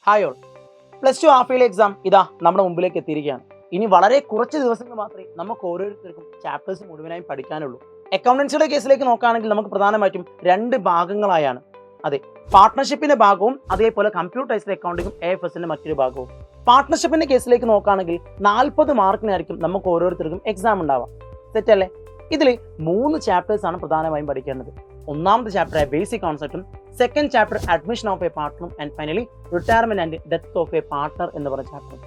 Hi all, +2 half yearly exam ഇതാ നമ്മുടെ മുമ്പിലേക്ക് എത്തിയിരിക്കുകയാണ്. ഇനി വളരെ കുറച്ച് ദിവസങ്ങൾ മാത്രമേ നമുക്ക് ഓരോരുത്തർക്കും ചാപ്റ്റേഴ്സ് മുഴുവനായും പഠിക്കാനുള്ളൂ. അക്കൗണ്ടൻസിയുടെ കേസിലേക്ക് നോക്കുകയാണെങ്കിൽ നമുക്ക് പ്രധാനമായിട്ടും 2 ഭാഗങ്ങളായാണ്. അതെ, പാർട്ട്ണർഷിപ്പിന്റെ ഭാഗവും അതേപോലെ കമ്പ്യൂട്ടറൈസ്ഡ് അക്കൗണ്ടിങ്ങും AFSന്റെ മറ്റൊരു ഭാഗവും. പാർട്ട്ണർഷിപ്പിന്റെ കേസിലേക്ക് നോക്കുകയാണെങ്കിൽ 40 മാർക്കിനായിരിക്കും നമുക്ക് ഓരോരുത്തർക്കും എക്സാം ഉണ്ടാവാം. തെറ്റല്ലേ? ഇതിൽ 3 ചാപ്റ്റേഴ്സ് ആണ് പ്രധാനമായും പഠിക്കേണ്ടത്. ഒന്നാമത്തെ ചാപ്റ്റർ ബേസിക് കോൺസെപ്റ്റും, second chapter admission of a പാർട്ട്ണറും, and finally retirement and death of a partner എന്ന് പറഞ്ഞ ചാപ്റ്റർ.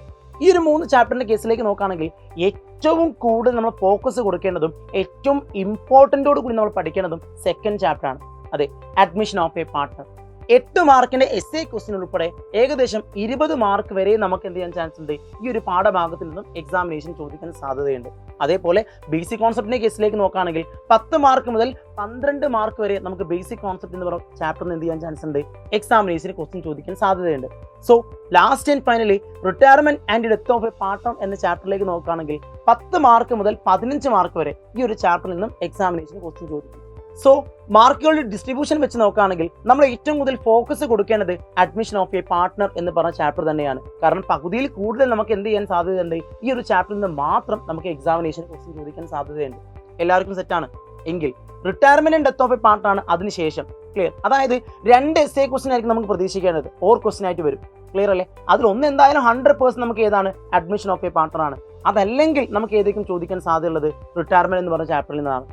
ഈ ഒരു 3 ചാപ്റ്ററിന്റെ കേസിലേക്ക് നോക്കുകയാണെങ്കിൽ ഏറ്റവും കൂടുതൽ നമ്മൾ ഫോക്കസ് കൊടുക്കേണ്ടതും ഏറ്റവും ഇമ്പോർട്ടൻറ്റോട് കൂടി നമ്മൾ പഠിക്കേണ്ടതും സെക്കൻഡ് ചാപ്റ്റർ ആണ്. അതെ, അഡ്മിഷൻ ഓഫ് എ പാർട്ട്ണർ. 8 മാർക്കിന്റെ essay ക്വസ്റ്റ്യൻ ഉൾപ്പെടെ ഏകദേശം 20 മാർക്ക് വരെ നമുക്ക് എന്ത് ചെയ്യാൻ ചാൻസ് ഉണ്ട്. ഈ ഒരു പാഠഭാഗത്തിൽ നിന്നും എക്സാമിനേഷൻ ചോദിക്കാൻ സാധ്യതയുണ്ട്. അതേപോലെ ബേസിക് കോൺസെപ്റ്റിന്റെ കേസിലേക്ക് നോക്കുകയാണെങ്കിൽ 10 മാർക്ക് മുതൽ 12 മാർക്ക് വരെ നമുക്ക് ബേസിക് കോൺസെപ്റ്റ് എന്ന് പറയുന്ന ചാപ്റ്ററിന് എന്ത് ചെയ്യാൻ ചാൻസ് ഉണ്ട്, എക്സാമിനേഷന് ക്വസ്റ്റ്യൻ ചോദിക്കാൻ സാധ്യതയുണ്ട്. So last and finally retirement and death of a partner എന്ന ചാപ്റ്ററിലേക്ക് നോക്കുകയാണെങ്കിൽ 10 മാർക്ക് മുതൽ 15 മാർക്ക് വരെ ഈ ഒരു ചാപ്റ്ററിൽ നിന്നും എക്സാമിനേഷൻ ക്വസ്റ്റ്യൻ ചോദിക്കും. സോ മാർക്കുകളുടെ ഡിസ്ട്രിബ്യൂഷൻ വെച്ച് നോക്കുകയാണെങ്കിൽ നമ്മൾ ഏറ്റവും കൂടുതൽ ഫോക്കസ് കൊടുക്കേണ്ടത് അഡ്മിഷൻ ഓഫ് എ പാർട്ട്ണർ എന്ന് പറഞ്ഞ ചാപ്റ്റർ തന്നെയാണ്. കാരണം പകുതിയിൽ കൂടുതൽ നമുക്ക് എന്ത് ചെയ്യാൻ സാധ്യതയുണ്ട്, ഈ ഒരു ചാപ്റ്ററിൽ നിന്ന് മാത്രം നമുക്ക് എക്സാമിനേഷൻ ക്വസ്റ്റ്യൻ ചോദിക്കാൻ സാധ്യതയുണ്ട്. എല്ലാവർക്കും സെറ്റാണ് എങ്കിൽ retirement and death of a partner അതിനുശേഷം ക്ലിയർ. അതായത് 2 essay ക്വസ്റ്റ്യൻ ആയിരിക്കും നമുക്ക് പ്രതീക്ഷിക്കേണ്ടത്, ഓർ ക്വസ്റ്റ്യൻ ആയിട്ട് വരും. ക്ലിയർ അല്ലേ? അതിലൊന്ന് എന്തായാലും 100% നമുക്ക് ഏതാണ്, അഡ്മിഷൻ ഓഫ് എ പാർട്ട്ണർ ആണ്. അതല്ലെങ്കിൽ നമുക്ക് ഏതൊക്കെയും ചോദിക്കാൻ സാധ്യതയുള്ളത് റിട്ടയർമെന്റ് എന്ന് പറഞ്ഞ ചാപ്റ്ററിൽ നിന്നാണ്.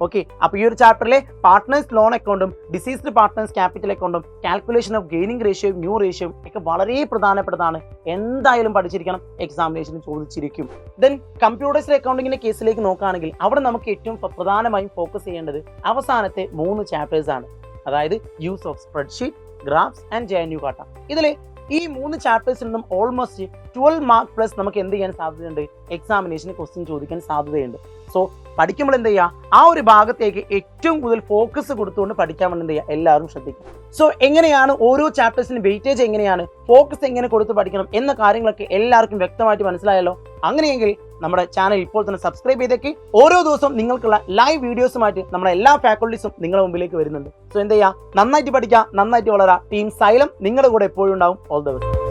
ഓക്കെ, അപ്പോൾ ഈ ഒരു ചാപ്റ്ററിലെ പാർട്ട്നേഴ്സ് ലോൺ അക്കൗണ്ടും ഡിസീസ്ഡ് പാർട്ട്നേഴ്സ് ക്യാപിറ്റൽ അക്കൗണ്ടും കാൽക്കുലേഷൻ ഓഫ് ഗെയിനിങ് റേഷ്യോയും ന്യൂ റേഷ്യോയും ഒക്കെ വളരെ പ്രധാനപ്പെട്ടതാണ്. എന്തായാലും പഠിച്ചിരിക്കണം, എക്സാമിനേഷന് ചോദിച്ചിരിക്കും. ദെൻ കമ്പ്യൂട്ടേഴ്സ് അക്കൗണ്ടിങ്ങിന്റെ കേസിലേക്ക് നോക്കുകയാണെങ്കിൽ അവിടെ നമുക്ക് ഏറ്റവും പ്രധാനമായും ഫോക്കസ് ചെയ്യേണ്ടത് അവസാനത്തെ 3 ചാപ്റ്റേഴ്സ് ആണ്. അതായത് use of spreadsheet, graphs and JNU കാട്ട. ഇതിലെ ഈ 3 ചാപ്റ്റേഴ്സിൽ നിന്നും ഓൾമോസ്റ്റ് 12 മാർക്ക് പ്ലസ് നമുക്ക് എന്ത് ചെയ്യാൻ സാധ്യതയുണ്ട്, എക്സാമിനേഷന് ക്വസ്റ്റ്യൻ ചോദിക്കാൻ സാധ്യതയുണ്ട്. സോ പഠിക്കുമ്പോൾ എന്ത് ചെയ്യുക, ആ ഒരു ഭാഗത്തേക്ക് ഏറ്റവും കൂടുതൽ ഫോക്കസ് കൊടുത്തുകൊണ്ട് പഠിക്കാൻ വേണ്ടി എന്ത് ചെയ്യുക, എല്ലാവരും ശ്രദ്ധിക്കുക. സോ എങ്ങനെയാണ് ഓരോ ചാപ്റ്റേഴ്സിന് വെയിറ്റേജ് എങ്ങനെയാണ്, ഫോക്കസ് എങ്ങനെ കൊടുത്ത് പഠിക്കണം എന്ന കാര്യങ്ങളൊക്കെ എല്ലാവർക്കും വ്യക്തമായിട്ട് മനസ്സിലായല്ലോ. അങ്ങനെയെങ്കിൽ നമ്മുടെ ചാനൽ ഇപ്പോൾ തന്നെ സബ്സ്ക്രൈബ് ചെയ്തേക്ക്. ഓരോ ദിവസവും നിങ്ങൾക്കുള്ള ലൈവ് വീഡിയോസുമായിട്ട് നമ്മുടെ എല്ലാ ഫാക്കൽറ്റീസും നിങ്ങളുടെ മുമ്പിലേക്ക് വരുന്നുണ്ട്. സോ എന്ത് ചെയ്യുക, നന്നായിട്ട് പഠിക്കുക, നന്നായിട്ട് വളരുക. ടീം സൈലം നിങ്ങളുടെ കൂടെ എപ്പോഴും ഉണ്ടാവും. All the best.